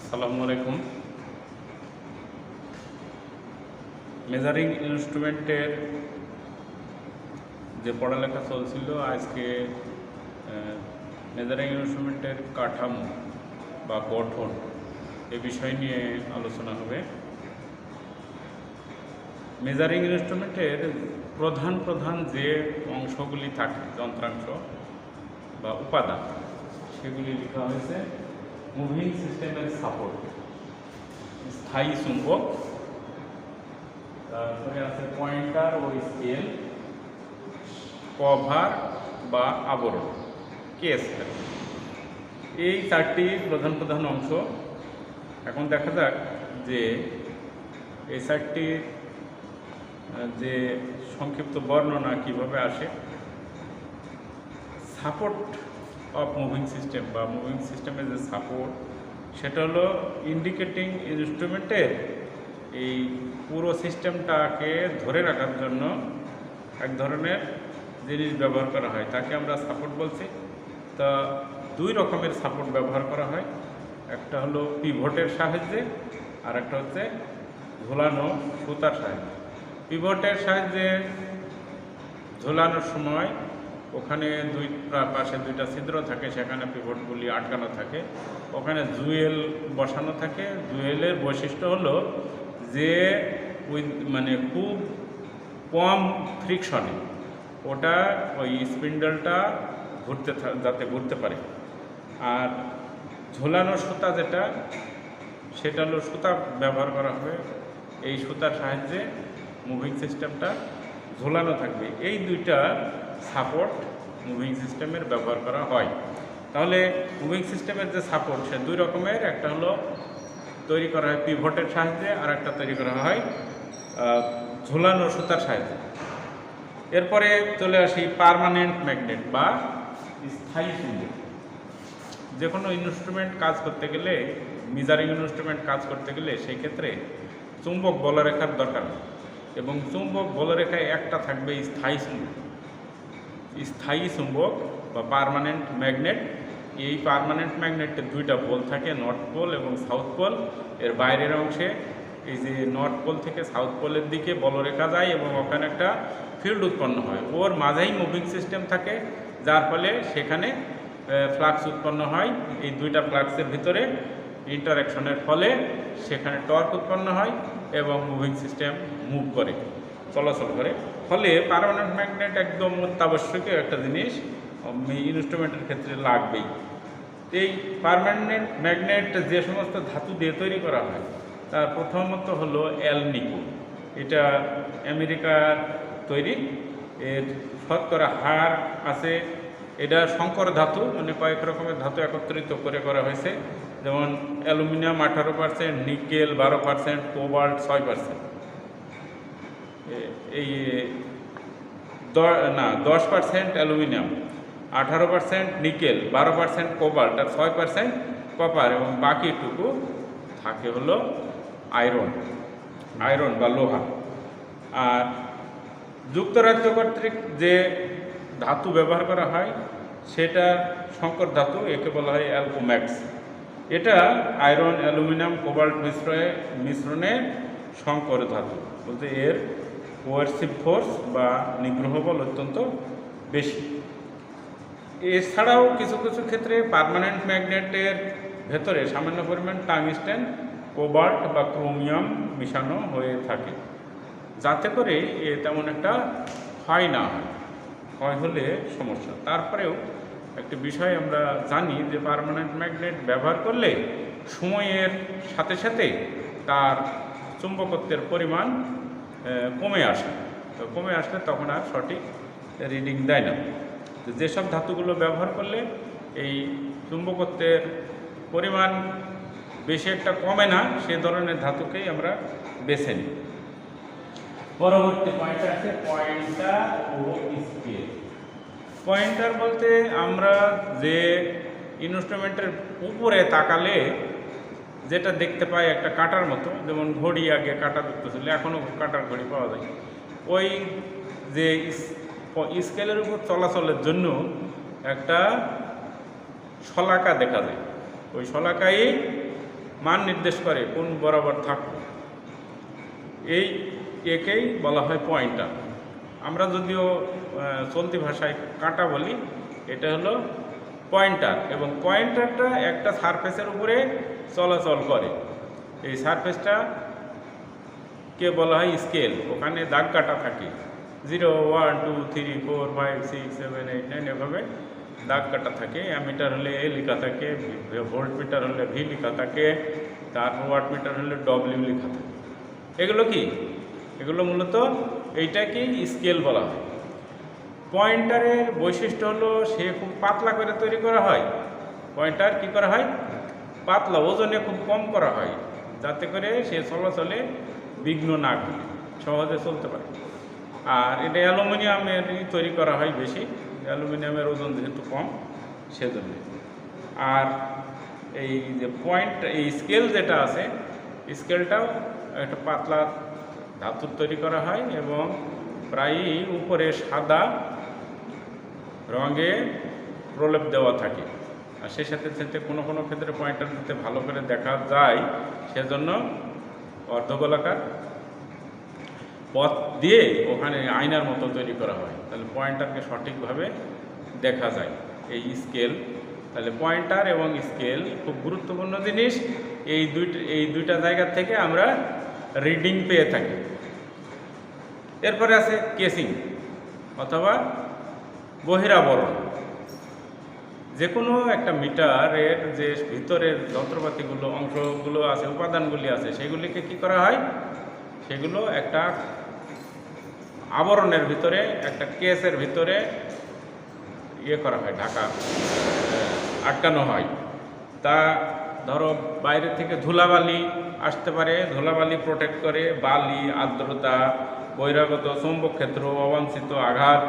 আসসালামু আলাইকুম। মেজারিং ইনস্ট্রুমেন্টের যে পড়ালেখা চলছিল, আজকে মেজারিং ইনস্ট্রুমেন্টের কাঠামো বা গঠন এ বিষয় নিয়ে আলোচনা হবে। মেজারিং ইনস্ট্রুমেন্টের প্রধান যে অংশগুলি থাকে, যন্ত্রাংশ বা উপাদান, সেগুলি লেখা হয়েছে মুভিং সিস্টেমের সাপোর্ট, স্থায়ী চুম্বক, তারপরে আছে পয়েন্টার ও স্কেল, কভার বা আবরণ, কেস। এই চারটি প্রধান অংশ। এখন দেখা যাক যে এই চারটি যে সংক্ষিপ্ত বর্ণনা কিভাবে আসে। সাপোর্ট অফ মুভিং সিস্টেম বা মুভিং সিস্টেমের যে সাপোর্ট, সেটা হলো ইন্ডিকেটিং ইনস্ট্রুমেন্টের এই পুরো সিস্টেমটাকে ধরে রাখার জন্য এক ধরনের জিনিস ব্যবহার করা হয়, তাকে আমরা সাপোর্ট বলছি। তা দুই রকমের সাপোর্ট ব্যবহার করা হয়, একটা হলো পিভটের সাহায্যে আর একটা হচ্ছে ঝোলানো সুতার সাহায্যে। পিভটের সাহায্যে ঝোলানোর সময় ওখানে দুই পাশে দুইটা ছিদ্র থাকে, সেখানে পিভটগুলি আটকানো থাকে, ওখানে জুয়েল বসানো থাকে। জুয়েলের বৈশিষ্ট্য হলো যে খুব কম ফ্রিকশনে ওটা ওই স্পিন্ডলটা যাতে ঘুরতে পারে। আর ঝোলানো সুতা সেটা হলো সুতা ব্যবহার করা হবে, এই সুতার সাহায্যে মুভিং সিস্টেমটা ঝোলানো থাকবে। এই দুইটা সাপোর্ট মুভিং সিস্টেমের ব্যবহার করা হয়। তাহলে মুভিং সিস্টেমের যে সাপোর্ট, সে দুই রকমের, একটা হলো তৈরি করা হয় পিভটের সাহায্যে আর একটা তৈরি করা হয় ঝোলানো সুতার সাহায্যে। এরপরে চলে আসি পার্মানেন্ট ম্যাগনেট বা স্থায়ী চুম্বক। যে কোনো ইনস্ট্রুমেন্ট কাজ করতে গেলে, মেজারিং ইনস্ট্রুমেন্ট কাজ করতে গেলে সেই ক্ষেত্রে চুম্বক বলরেখার দরকার, এবং চুম্বক বলরেখায় একটা থাকবে স্থায়ী চুম্বক। স্থায়ী চুম্বক বা পার্মানেন্ট ম্যাগনেট, এই পার্মানেন্ট ম্যাগনেটের দুইটা পোল থাকে, নর্থ পোল এবং সাউথ পোল। এর বাইরের অংশে এই যে নর্থ পোল থেকে সাউথ পোলের দিকে বলরেখা যায় এবং ওখানে একটা ফিল্ড উৎপন্ন হয়। ওর মাঝেই মুভিং সিস্টেম থাকে, যার ফলে সেখানে ফ্লাক্স উৎপন্ন হয়। এই দুইটা ফ্লাক্সের ভিতরে ইন্টারাকশনের ফলে সেখানে টর্ক উৎপন্ন হয় এবং মুভিং সিস্টেম মুভ করে, চলাচল করে। ফলে পার্মানেন্ট ম্যাগনেট একদম অত্যাবশ্যকীয় একটা জিনিস, ইনস্ট্রুমেন্টের ক্ষেত্রে লাগবেই। এই পার্মানেন্ট ম্যাগনেট যে সমস্ত ধাতু দিয়ে তৈরি করা হয়, তার প্রথমত হলো অ্যালনিকো। এটা আমেরিকার তৈরি, এর শতকরা হার আছে। এটা সংকর ধাতু, কয়েক রকমের ধাতু একত্রিত করে করা হয়েছে, যেমন অ্যালুমিনিয়াম 18%, নিকেল 12%, কোবাল্ট 6%। এই 10% অ্যালুমিনিয়াম, 18% নিকেল, 12% কোবাল্ট আর 6% কপার, এবং বাকিটুকু থাকে হলো আয়রন বা লোহা। আর যুক্তরাজ্য কর্তৃক যে ধাতু ব্যবহার করা হয় সেটা সংকর ধাতু, একে বলা হয় অ্যালকোম্যাক্স। এটা আয়রন, অ্যালুমিনিয়াম, কোবাল্ট মিশ্রণে সংকর ধাতু, বলতে এর কোয়ারসিভ ফোর্স বা নিগ্রহ বল অত্যন্ত বেশি। এছাড়াও কিছু ক্ষেত্রে পার্মানেন্ট ম্যাগনেটের ভেতরে সামান্য পরিমাণ টাংস্টেন, কোবাল্ট বা ক্রোমিয়াম মিশানো হয়ে থাকে, যাতে করে তেমন একটা ক্ষয় না হয়। ক্ষয় হলে সমস্যা। তারপরেও একটি বিষয় আমরা জানি যে পার্মানেন্ট ম্যাগনেট ব্যবহার করলে সময়ের সাথে সাথে তার চুম্বকত্বের পরিমাণ কমে আসে। তো কমে আসলে তখন আর সঠিক রিডিং দেয় না। তো যেসব ধাতুগুলো ব্যবহার করলে এই চুম্বকত্বের পরিমাণ বেশি একটা কমে না, সে ধরনের ধাতুকেই আমরা বেছে নিই। পরবর্তী পয়েন্টটা আছে পয়েন্টার ও স্কেল। পয়েন্টার বলতে আমরা যে ইনস্ট্রুমেন্টের উপরে তাকালে যেটা দেখতে পাই একটা কাঁটার মতো, যেমন ঘড়ি, আগে কাঁটা যুক্ত ছিল, এখনও কাঁটার ঘড়ি পাওয়া যায়। ওই যে স্কেলের উপর চলাচলের জন্য একটা শলাকা দেখা যায়, ওই শলাকাই মান নির্দেশ করে কোন বরাবর থাকবে, এই একেই বলা হয় পয়েন্টার। আমরা যদিও চলতি ভাষায় কাঁটা বলি, এটা হলো পয়েন্টার। এবং পয়েন্টারটা একটা সারফেসের উপরে চলাচল করে। এই সারফেসটা কে বলা হয় স্কেল। ওখানে দাগ কাটা থাকে 0, 1, 2, 3, 4, 5, 6, 7, 8, 9 এভাবে দাগ কাটা থাকে। অ্যামিটার হলে এ লেখা থাকে, ভোল্ট মিটার হলে ভি লেখা থাকে, তারপর ওয়াট মিটার হলে ডব্লিউ লেখা থাকে। এগুলো কি? এগুলো মূলত এইটাকেই স্কেল বলা হয়। পয়েন্টারের বৈশিষ্ট্য হলো সে খুব পাতলা করে তৈরি করা হয়। পয়েন্টার কি করা হয়? পাতলা, ওজনে খুব কম করা হয়, যাতে করে সে চলাচলে বিঘ্ন না ঘটে, সহজে চলতে পারে। আর এটা অ্যালুমিনিয়ামেরই তৈরি করা হয় বেশি, অ্যালুমিনিয়ামের ওজন যেহেতু কম সেজন্য। আর এই যে এই স্কেল যেটা আছে, স্কেলটাও একটা পাতলা ধাতুর তৈরি করা হয় এবং প্রায়ই উপরে সাদা রঙে প্রলেপ দেওয়া থাকে। আর সেই সাথে সাথে কোনো কোনো ক্ষেত্রে পয়েন্টার দিতে ভালো করে দেখা যায়, সেজন্য অর্ধগোলাকার পথ দিয়ে ওখানে আয়নার মতো তৈরি করা হয়, তাহলে পয়েন্টারকে সঠিকভাবে দেখা যায়। এই স্কেল, তাহলে পয়েন্টার এবং স্কেল খুব গুরুত্বপূর্ণ জিনিস। এই দুইটা জায়গা থেকে আমরা রিডিং পেয়ে থাকি। এরপরে আছে কেসিং অথবা বহিরাবরণ। যে কোনো একটা মিটারের যে ভিতরের যন্ত্রপাতিগুলো, অংশগুলো আছে, উপাদানগুলি আছে, সেগুলিকে কি করা হয়? সেগুলো একটা আবরণের ভিতরে, একটা কেসের ভিতরে করা হয়, ঢাকা আটকানো হয়। তা ধরো বাইরে থেকে ধুলাবালি আসতে পারে, ধুলাবালি প্রোটেক্ট করে, বালি, আর্দ্রতা, বহিরাগত চৌম্বক ক্ষেত্র, অবাঞ্ছিত আঘাত,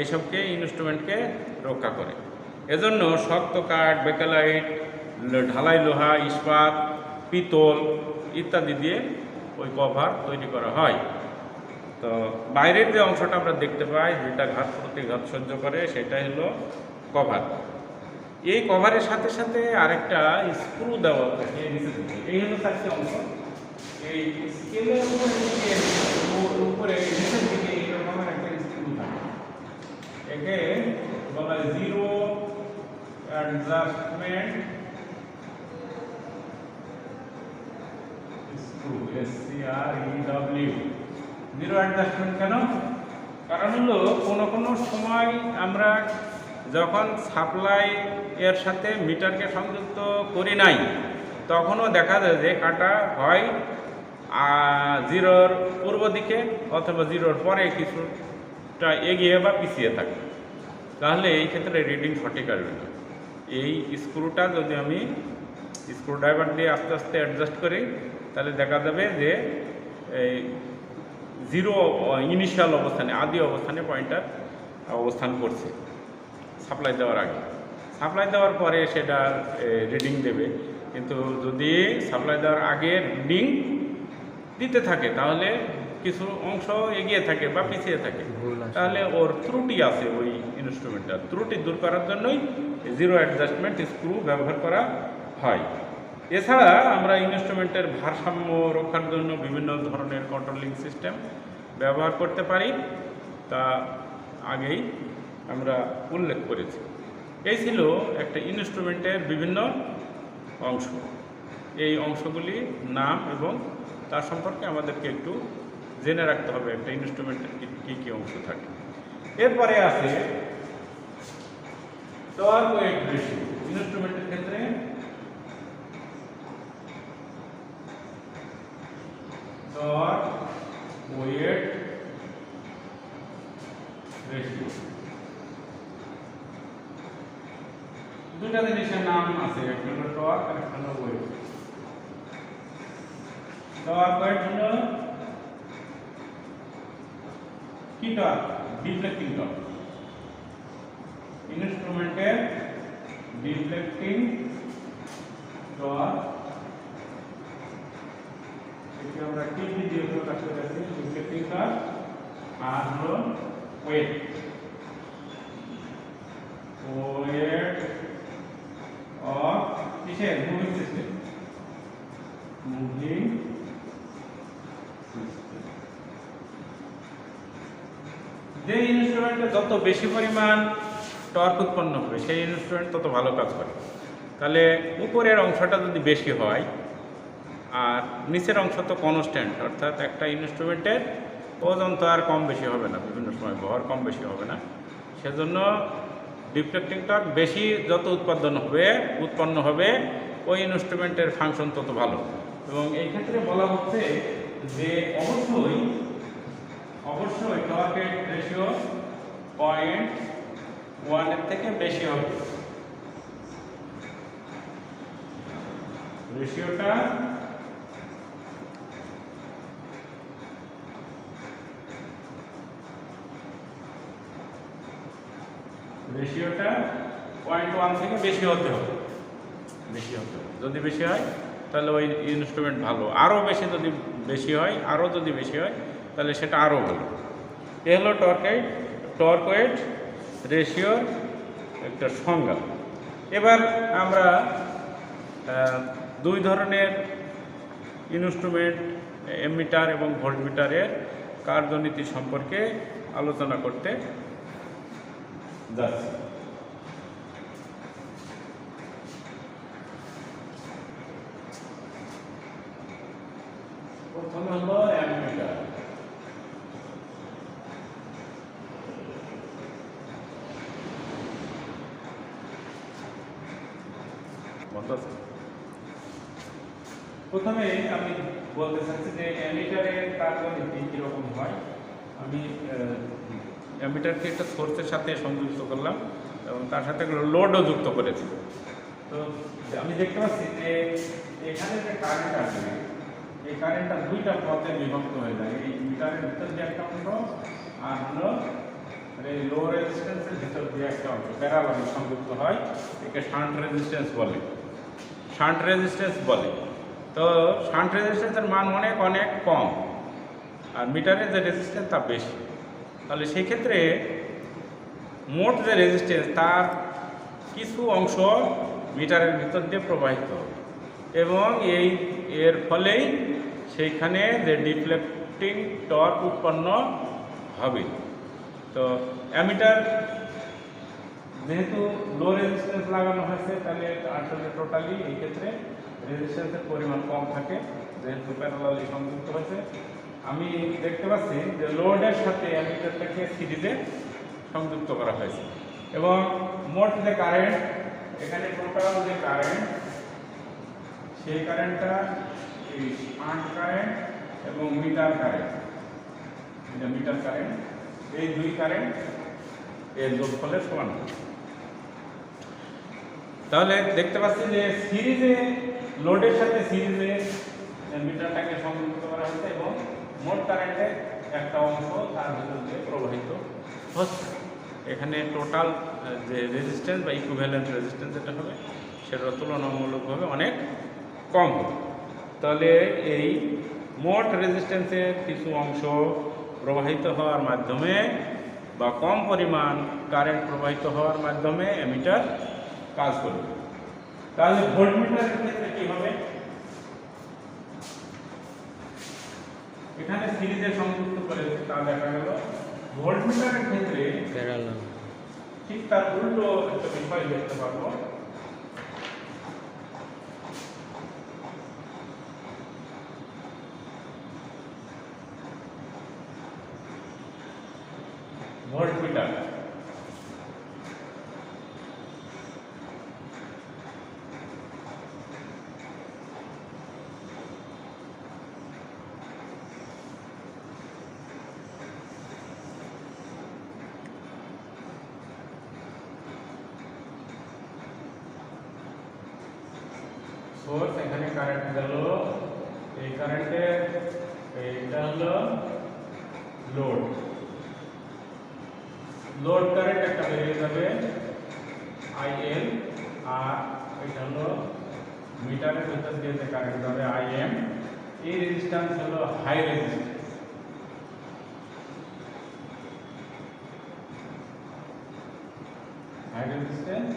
এইসবকে ইনস্ট্রুমেন্টকে রক্ষা করে। এজন্য শক্ত কাঠ, বেকেলাইট, ঢালাই লোহা, ইস্পাত, পিতল ইত্যাদি দিয়ে ওই কভার তৈরি করা হয়। তো বাইরের যে অংশটা আমরা দেখতে পাই, যেটা ঘাত প্রতিঘাত সহ্য করে, সেটাই হলো কভার। এই কভারের সাথে সাথে আরেকটা স্ক্রু দেওয়া থাকে, এই হলো চারটি অংশ। এই স্কেলের উপরে নিচের দিকে এইরকম একটা স্ক্রু থাকে, একে বলা হয় zero adjustment screw, SCREW। Zero adjustment কেন? কারণ হলো কোনো সময় আমরা যখন সাপ্লাই এর সাথে মিটারকে সংযুক্ত করি নাই, তখনও দেখা যায় যে কাটা হয় জিরোর পূর্ব দিকে অথবা জিরোর পরে কিছুটা এগিয়ে বা পিছিয়ে থাকে। তাহলে এই ক্ষেত্রে রিডিং সঠিক আসবে না। এই স্ক্রুটা যদি আমি স্ক্রুড্রাইভার দিয়ে আস্তে আস্তে অ্যাডজাস্ট করি, তাহলে দেখা যাবে যে এই জিরো ইনিশিয়াল অবস্থানে, আদি অবস্থানে পয়েন্টার অবস্থান করছে সাপ্লাই দেওয়ার আগে। সাপ্লাই দেওয়ার পরে সেটা রিডিং দেবে, কিন্তু যদি সাপ্লাই দেওয়ার আগে রিডিং দিতে থাকে, তাহলে কিছু অংশ এগিয়ে থাকে বা পিছিয়ে থাকে, তাহলে ওর ত্রুটি আছে ওই ইনস্ট্রুমেন্টটার। ত্রুটি দূর করার জন্যই জিরো অ্যাডজাস্টমেন্ট স্ক্রু ব্যবহার করা হয়। এছাড়া আমরা ইনস্ট্রুমেন্টের ভারসাম্য রক্ষার জন্য বিভিন্ন ধরনের কন্ট্রোলিং সিস্টেম ব্যবহার করতে পারি, তা আগেই আমরা উল্লেখ করেছি। এই ছিল একটা ইনস্ট্রুমেন্টের বিভিন্ন অংশ। এই অংশগুলি নাম এবং তার সম্পর্কে আমাদেরকে একটু জেনে রাখতে হবে, একটা ইনস্ট্রুমেন্টের কী কী অংশ থাকে। এরপরে আছে টর্ক ওয়েট রেশিও। ইনস্ট্রুমেন্টের ক্ষেত্রে টর্ক ওয়েট রেশিও, দুটা জিনিসের নাম আছে, একটা হলো টর্ক আর একটা হলো ওয়েট। টর্ক ওয়েট হলো কি টর্ক? Deflecting torque. ইনস্ট্রুমেন্টের ডিফ্লেক্টিং টর্ক, এটি আমরা টিভি দিয়ে প্রকাশ করেছি। ডিফ্লেক্টিং টর্ক আর হলো ওয়েট। ওয়েট অফ কিসের? Moving system. যে ইনস্ট্রুমেন্টে যত বেশি পরিমাণ টর্ক উৎপন্ন হবে সেই ইনস্ট্রুমেন্ট তত ভালো কাজ করে। তাহলে উপরের অংশটা যদি বেশি হয় আর নিচের অংশ তো কনস্ট্যান্ট, অর্থাৎ একটা ইনস্ট্রুমেন্টের ওজন তো আর কম বেশি হবে না, বিভিন্ন সময় ভর কম বেশি হবে না, সেজন্য ডিফ্লেক্টিং টর্ক বেশি যত উৎপন্ন হবে ওই ইনস্ট্রুমেন্টের ফাংশন তত ভালো। এবং এই ক্ষেত্রে বলা হচ্ছে যে অবশ্যই টর্কের রেশিও 0.1 এর থেকে বেশি হবে। রেশিওটা রেশিওটা 0.1 থেকে বেশি হতে হবে। যদি বেশি হয় তাহলে ওই ইনস্ট্রুমেন্ট ভালো, আরও বেশি যদি বেশি হয় তাহলে সেটা আরও ভালো। এ হলো টর্ক ওয়েট রেশিওর একটা সংজ্ঞা। এবার আমরা দুই ধরনের ইনস্ট্রুমেন্ট, অ্যামিটার এবং ভোল্টমিটারের কার্যনীতি সম্পর্কে আলোচনা করতে যাচ্ছি। প্রথমে হলো অ্যামিটার। প্রথমে আমি বলতে চাচ্ছি যে অ্যামিটারের কার্যনীতি কীরকম হয়। আমি অ্যামিটারকে একটা সোর্সের সাথে সংযুক্ত করলাম এবং তার সাথে লোডও যুক্ত করেছি। তো আমি দেখতে পাচ্ছি যে এখানে যে কারেন্ট আসবে এই কারেন্টটা দুইটা পথে বিভক্ত হয়ে যায়। এই মিটারের ভিতর দিয়ে একটা অংশ আর হলো এই লো রেজিস্ট্যান্সের ভিতর দিয়ে একটা অংশ প্যারালালি সংযুক্ত হয়, একে শান্ট রেজিস্ট্যান্স বলে। তো শান্ট রেজিস্ট্যান্সের মান অনেক কম আর মিটারের যে রেজিস্ট্যান্স তা বেশি। তাহলে সেই ক্ষেত্রে মোট যে রেজিস্ট্যান্স তার কিছু অংশ মিটারের ভিতর দিয়ে প্রবাহিত হবে এবং এর ফলেই সেইখানে যে ডিফ্লেক্টিং টর্ক উৎপন্ন হবে। তো অ্যামিটার যেহেতু লো রেজিস্ট্যান্স লাগানো হয়েছে তাহলে আসলে টোটালি এই ক্ষেত্রে রেজিস্ট্যান্সের পরিমাণ কম থাকে, যেহেতু প্যারালালি সংযুক্ত হয়েছে। আমি দেখতে পাচ্ছি যে লোডের সাথে অ্যামিটারটাকে সিরিজে সংযুক্ত করা হয়েছে এবং মোট যে কারেন্ট, এখানে টোটাল যে কারেন্ট সেই কারেন্টটা এই শান্ট কারেন্ট এবং মিটার কারেন্ট, এই দুই কারেন্ট এর যোগফলের সমান। তাহলে দেখতে পাচ্ছি যে লোডের সাথে সিরিজে মিটারটাকে সংযুক্ত করা হয়েছে এবং মোট কারেন্টের একটা অংশ তার ভিতর দিয়ে প্রবাহিত হচ্ছে। এখানে টোটাল যে রেজিস্ট্যান্স বা ইকুইভ্যালেন্ট রেজিস্ট্যান্স যেটা হবে সেটা তুলনামূলকভাবে অনেক কম হবে। তাহলে এই মোট রেজিস্ট্যান্সের কিছু অংশ প্রবাহিত হওয়ার মাধ্যমে বা কম পরিমাণ কারেন্ট প্রবাহিত হওয়ার মাধ্যমে অ্যামিটার কাজ করবে। তাহলে ভোল্টমিটারের ক্ষেত্রে কি হবে? এখানে সিরিজে সংযুক্ত করেছে, তা দেখা গেল ভোল্টমিটারের ক্ষেত্রে ঠিক তার উল্টো একটা বিষয় দেখতে পারবো। ভোল্টমিটার সোর্স, এখানে কারেন্ট গেল, এই কারেন্টে এইটা হলো লোড কারেন্ট একটা বেরিয়ে যাবে IL, আর এটা হলো মিটারের ভিতর দিয়ে যে কারেন্ট যাবে IM। এই রেজিস্ট্যান্স হলো হাই রেজিস্ট্যান্স,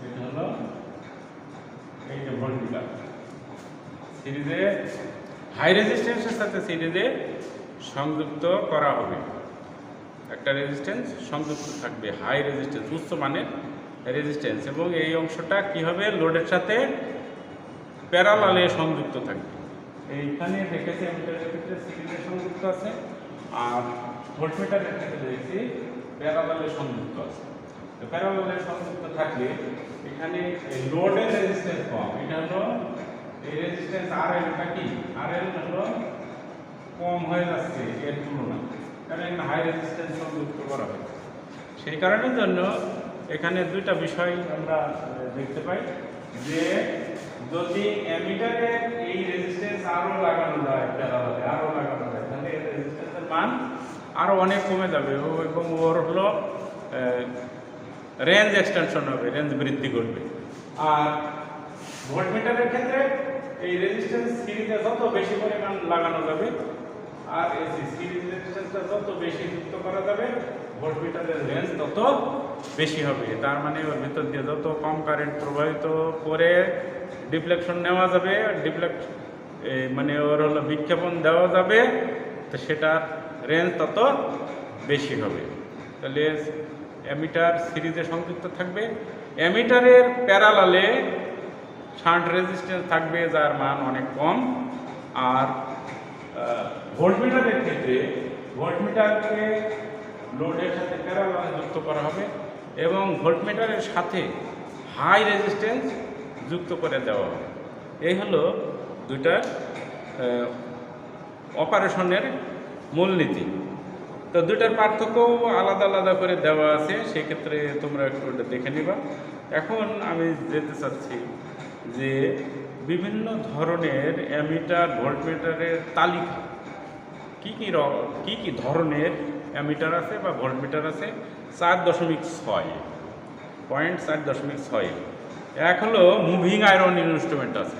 এটা হলো এই যে ভোল্টমিটার সিরিজে হাই রেজিস্ট্যান্সের সাথে সিরিজে সংযুক্ত করা হবে। একটা রেজিস্ট্যান্স সংযুক্ত থাকবে, হাই রেজিস্ট্যান্স, উচ্চ মানের রেজিস্ট্যান্স, এবং এই অংশটা কি হবে, লোডের সাথে প্যারালালে সংযুক্ত থাকবে। এইখানে দেখেছি অ্যামিটারের ক্ষেত্রে সিরিজে সংযুক্ত আছে, আর ভোল্টমিটারের ক্ষেত্রে দেখছি প্যারালালে সংযুক্ত আছে। তো প্যারালালে সংযুক্ত থাকলে এখানে লোডের রেজিস্ট্যান্স কম, এটা হলো এই রেজিস্ট্যান্স RL কি, RL হলো কম হয়ে যাচ্ছে এর তুলনায়, কারণ এখানে হাই রেজিস্ট্যান্স সংযুক্ত করা হয়েছে। সেই কারণের জন্য এখানে দুইটা বিষয় আমরা দেখতে পাই, যে যদি অ্যামিটারে এই রেজিস্ট্যান্স আরও লাগানো যায়, প্যারালালে আরও লাগানো যায়, তাহলে এর রেজিস্ট্যান্সের মান আরও অনেক কমে যাবে, এবং ওর হলো রেঞ্জ এক্সটেনশন হবে, রেঞ্জ বৃদ্ধি করবে। আর ভোল্টমিটারের ক্ষেত্রে এই রেজিস্ট্যান্স সিরিজে যত বেশি পরিমাণ লাগানো যাবে, আর এসি সিরিজ রেজিস্ট্যান্সটা যত বেশি যুক্ত করা যাবে, ভোল্টমিটারের রেঞ্জ তত বেশি হবে। তার মানে ওর ভিতর দিয়ে যত কম কারেন্ট প্রবাহিত করে ডিফ্লেকশন নেওয়া যাবে, মানে ওর হলো বিক্ষেপণ দেওয়া যাবে, তো সেটার রেঞ্জ তত বেশি হবে। তাহলে অ্যামিটার সিরিজে সংযুক্ত থাকবে, অ্যামিটারের প্যারালালে শান্ট রেজিস্ট্যান্স থাকবে যার মান অনেক কম। আর ভোল্টমিটারের ক্ষেত্রে ভোল্টমিটারকে লোডের সাথে প্যারালালে যুক্ত করা হবে, এবং ভোল্টমিটারের সাথে হাই রেজিস্ট্যান্স যুক্ত করে দেওয়া হবে। এই হলো দুইটা অপারেশনের মূলনীতি। তো দুইটার পার্থক্যও আলাদা আলাদা করে দেওয়া আছে, সেক্ষেত্রে তোমরা একটু ওটা দেখে নিবা। এখন আমি যেতে চাচ্ছি যে বিভিন্ন ধরনের অ্যামিটার ভোল্টমিটারের তালিকা, কি কি ধরনের অ্যামিটার আছে বা ভোল্টমিটার আছে। 4.6 এক হলো মুভিং আয়রন ইনস্ট্রুমেন্ট আছে।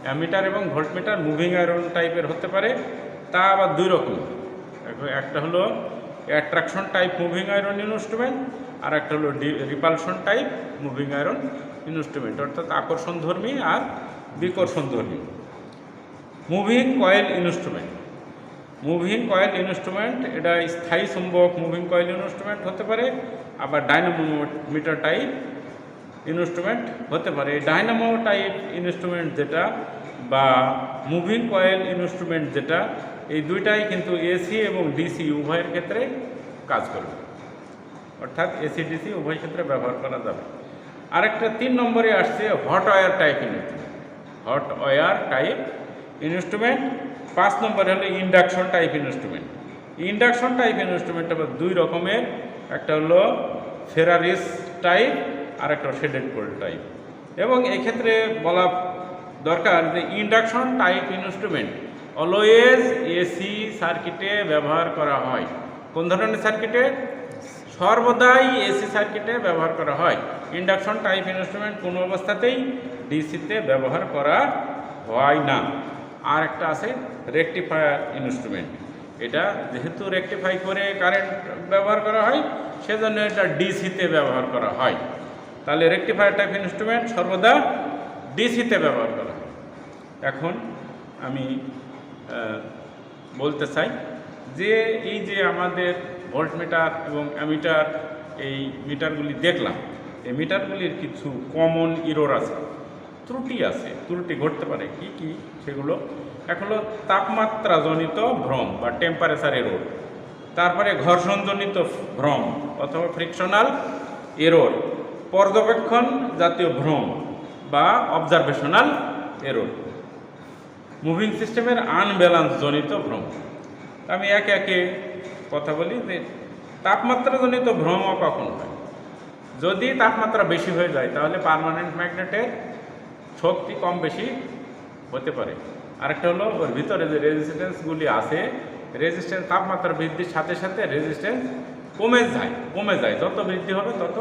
অ্যামিটার এবং ভোল্টমিটার মুভিং আয়রন টাইপের হতে পারে, তা আবার দুই রকম। একটা হলো attraction type moving iron instrument, আর একটা হলো repulsion type moving iron instrument, অর্থাৎ আকর্ষণধর্মী আর বিকর্ষণধর্মী। মুভিং কয়েল ইনস্ট্রুমেন্ট, এটা স্থায়ী চুম্বক মুভিং কয়েল ইনস্ট্রুমেন্ট হতে পারে, আবার ডাইনামোমিটার টাইপ ইনস্ট্রুমেন্ট হতে পারে। ডাইনামো টাইপ ইনস্ট্রুমেন্ট যেটা বা মুভিং কয়েল ইনস্ট্রুমেন্ট যেটা, এই দুইটাই কিন্তু এসি এবং ডিসি উভয়ের ক্ষেত্রে কাজ করবে, অর্থাৎ এসি ডিসি উভয় ক্ষেত্রে ব্যবহার করা যাবে। আরেকটা 3 নম্বরে আসছে হট ওয়্যার টাইপ ইনস্ট্রুমেন্ট। 5 নম্বরে হলো induction type instrument. Induction type instrument আবার দুই রকমের, একটা হলো ফেরারিস টাইপ আর একটা শেডেড কোল্ড টাইপ। এবং এক্ষেত্রে বলা দরকার যে induction type instrument always AC সার্কিটে ব্যবহার করা হয়। কোন ধরনের সার্কিটে? সর্বদাই এসি সার্কিটে ব্যবহার করা হয়। ইন্ডাকশন টাইপ ইনস্ট্রুমেন্ট কোনো অবস্থাতেই ডিসিতে ব্যবহার করা হয় না। আর একটা আছে রেকটিফায়ার ইনস্ট্রুমেন্ট। এটা যেহেতু রেকটিফাই করে কারেন্ট ব্যবহার করা হয়, সেজন্য এটা ডিসিতে ব্যবহার করা হয়। তাহলে রেকটিফায়ার টাইপ ইনস্ট্রুমেন্ট সর্বদা ডিসিতে ব্যবহার করা হয়। এখন আমি বলতে চাই যে এই যে আমাদের ভোল্টমিটার এবং অ্যামিটার, এই মিটারগুলি দেখলাম, এই মিটারগুলির কিছু কমন ইরর আছে, ত্রুটি ঘটতে পারে। কি সেগুলো? এক হলো তাপমাত্রাজনিত ভ্রম বা টেম্পারেচার এরর, তারপরে ঘর্ষণজনিত ভ্রম অথবা ফ্রিকশনাল এরর, পর্যবেক্ষণ জাতীয় ভ্রম বা অবজারভেশনাল এরর, মুভিং সিস্টেমের আনব্যালেন্স জনিত ভ্রম। আমি একে একে কথা বলি যে তাপমাত্রাজনিত ভ্রম কখন হয়? যদি তাপমাত্রা বেশি হয়ে যায় তাহলে পার্মানেন্ট ম্যাগনেটের শক্তি কম বেশি হতে পারে। আরেকটা হলো ওর ভিতরে যে রেজিস্ট্যান্সগুলি আছে, রেজিস্ট্যান্স তাপমাত্রা বৃদ্ধির সাথে সাথে রেজিস্ট্যান্স কমে যায়, যত বৃদ্ধি হবে তত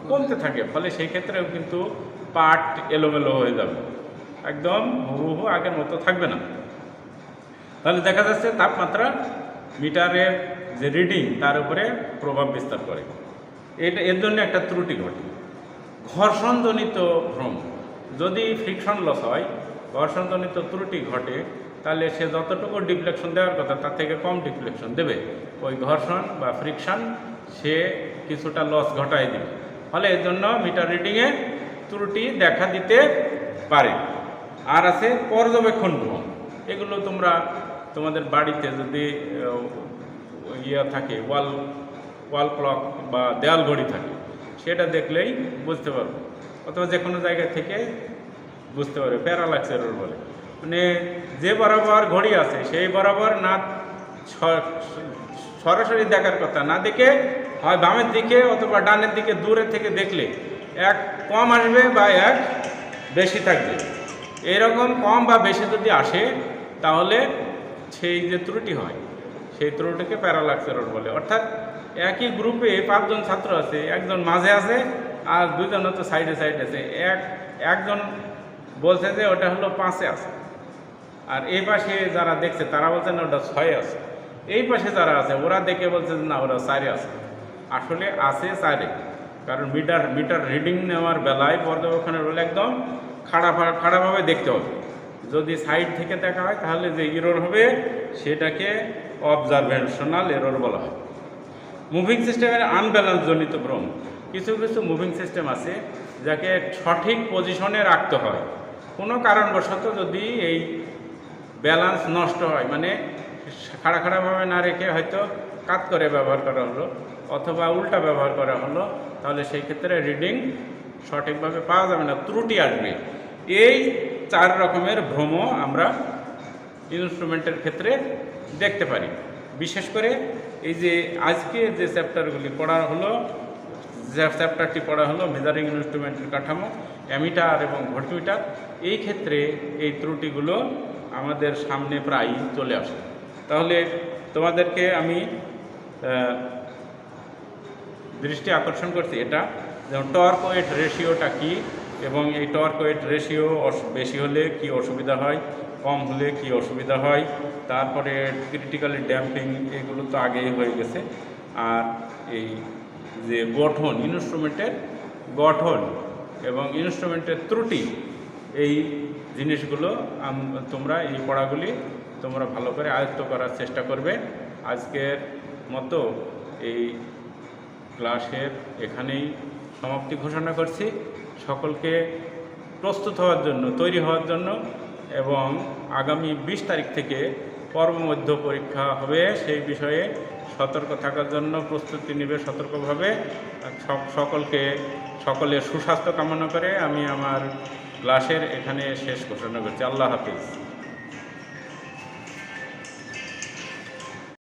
কমতে থাকে। ফলে সেই ক্ষেত্রেও কিন্তু পার্ট এলোমেলো হয়ে যাবে, একদম হুবহু আগের মতো থাকবে না। তাহলে দেখা যাচ্ছে তাপমাত্রা মিটারের যে রিডিং তার উপরে প্রভাব বিস্তার করে। এর জন্য একটা ত্রুটি ঘটে। ঘর্ষণজনিত ভ্রম, যদি ফ্রিকশন লস হয়, ঘর্ষণজনিত ত্রুটি ঘটে, তাহলে সে যতটুকু ডিফ্লেকশন দেওয়ার কথা তার থেকে কম ডিফ্লেকশন দেবে। ওই ঘর্ষণ বা ফ্রিকশন সে কিছুটা লস ঘটায় দেবে, ফলে এর জন্য মিটার রিডিংয়ে ত্রুটি দেখা দিতে পারে। আর আছে পর্যবেক্ষণ ভ্রম। এগুলো তোমরা তোমাদের বাড়িতে যদি থাকে ওয়াল ক্লক বা দেয়াল ঘড়ি থাকে, সেটা দেখলেই বুঝতে পারবে, অথবা যে কোনো জায়গা থেকে বুঝতে পারবে। প্যারালাক্স এরর বলে, মানে যে বরাবর ঘড়ি আছে সেই বরাবর না সরাসরি দেখার কথা, না দেখে হয় বামের দিকে অথবা ডানের দিকে দূরে থেকে দেখলে এক কম আসবে বা এক বেশি থাকবে। এরকম কম বা বেশি যদি আসে তাহলে সেই যে ত্রুটি হয় সেই ত্রুটিকে প্যারালাক্স এরর বলে। অর্থাৎ একই গ্রুপে 5 জন ছাত্র আছে, একজন মাঝে আছে আর 2 জন হচ্ছে সাইডে সাইডে আছে। একজন বলছে যে ওটা হলো 5-এ আছে, আর এই পাশে যারা দেখছে তারা বলছে না ওটা 6-এ আছে। এই পাশে যারা আছে ওরা দেখে বলছে না ওরা 4-এ আছে। আসলে আছে 4-এ, কারণ মিটার রিডিং নেওয়ার বেলায় পর্যবেক্ষণের বেলা একদম খাড়াভাবে দেখতে হবে। যদি সাইড থেকে দেখা হয় তাহলে যে এরর হবে সেটাকে অবজারভেশনাল এরর বলা হয়। মুভিং সিস্টেমের আনব্যালেন্স জনিত ভ্রম। কিছু কিছু মুভিং সিস্টেম আছে যাকে সঠিক পজিশনে রাখতে হয়, কোনো কারণবশত যদি এই ব্যালেন্স নষ্ট হয়, মানে খাড়াভাবে না রেখে হয়তো কাত করে ব্যবহার করা হলো অথবা উল্টা ব্যবহার করা হলো, তাহলে সেই ক্ষেত্রে রিডিং সঠিকভাবে পাওয়া যাবে না, ত্রুটি আসবে। এই 4 রকমের ভ্রম আমরা ইনস্ট্রুমেন্টের ক্ষেত্রে দেখতে পারি। বিশেষ করে এই যে আজকে যে চ্যাপ্টারগুলি পড়া হলো, যে চ্যাপ্টারটি পড়া হলো মেজারিং ইনস্ট্রুমেন্টের কাঠামো, অ্যামিটার এবং ভোল্টমিটার, এই ক্ষেত্রে এই ত্রুটিগুলো আমাদের সামনে প্রায়ই চলে আসে। তাহলে তোমাদেরকে আমি দৃষ্টি আকর্ষণ করছি এটা, যেমন টর্ক ওয়েট রেশিওটা কী, এবং এই টর্ক ওয়েট রেশিও বেশি হলে কি অসুবিধা হয়, কম হলে কি অসুবিধা হয়, তারপরে ক্রিটিক্যালি ড্যাম্পিং, এগুলো তো আগেই হয়ে গেছে। আর এই যে গঠন, ইনস্ট্রুমেন্টের গঠন এবং ইনস্ট্রুমেন্টের ত্রুটি, এই জিনিসগুলো তোমরা এই পড়াগুলি তোমরা ভালো করে আয়ত্ত করার চেষ্টা করবে। আজকের মতো এই ক্লাসের এখানেই সমাপ্তি ঘোষণা করছি। সকলকে প্রস্তুত হওয়ার জন্য, তৈরি হওয়ার জন্য, এবং আগামী 20 তারিখ থেকে পর্বমধ্য পরীক্ষা হবে সেই বিষয়ে সতর্ক থাকার জন্য প্রস্তুতি নেবে সতর্কভাবে। সকলের সুস্বাস্থ্য কামনা করে আমি আমার ক্লাসের এখানে শেষ ঘোষণা করছি। আল্লাহ হাফিজ।